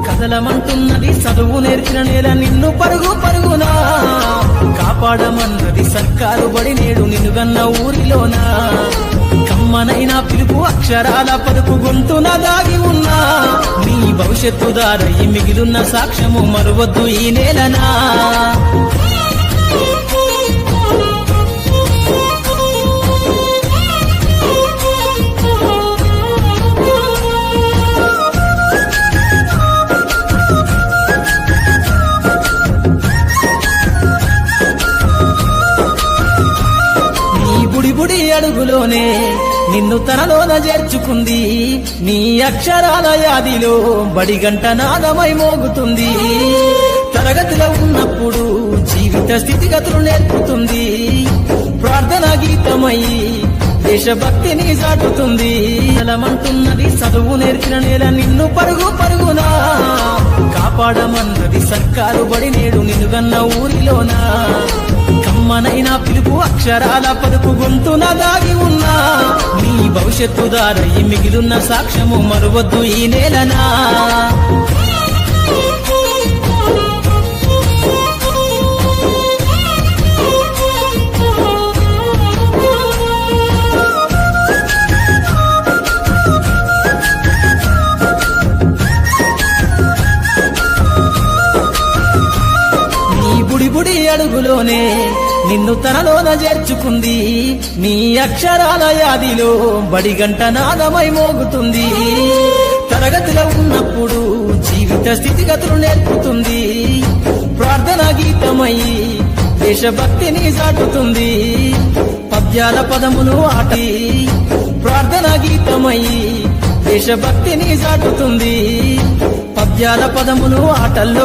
కదలమంటున్నది చదువు నేర్చిన నేల నిన్ను పరుగు పరుగునా కాపాడమన్నది సర్కారు బడి నేడు నిన్నుగన్న ఊరిలోనా కమ్మనైనా పిలుపు అక్షరాల పలుకు గొంతున దాగి ఉన్నా నీ భవిష్యత్తు దారయి మిగిలిన సాక్ష్యము మరువద్దు ఈ నేలనా బుడి అడుగులోనే నిన్ను తనలోన చేర్చుకుంది నీ అక్షరాల యాదిలో బడిగంట నాదమై మోగుతుంది తరగతిలో ఉన్నప్పుడు జీవిత స్థితిగతులు నేర్పుతుంది ప్రార్థన గీతమై దేశభక్తిని చాటుతుంది కలమంటున్నది చదువు నేర్చిన నేల నిన్ను పరుగు పరుగునా కాపాడమన్నది సర్కారు బడి నేడు నిన్నుగన్న ఊరిలోనా కమ్మనైనా పిలుపు అక్షరాల పలుకు గొంతున దాగి ఉన్నా నీ భవిష్యత్తు దారయి మిగిలిన సాక్ష్యము మరువద్దు ఈ నేలనా బుడి అడుగులోనే నిన్ను తనలోన చేర్చుకుంది నీ అక్షరాల యాదిలో బడిగంట నాదమై మోగుతుంది తరగతిలో ఉన్నప్పుడు జీవిత స్థితిగతులు నేర్పుతుంది ప్రార్థన గీతమై దేశభక్తిని చాటుతుంది పద్యాల పదములు ఆటి ప్రార్థన గీతమై దేశభక్తిని చాటుతుంది పద్యాల పదములు ఆటల్లో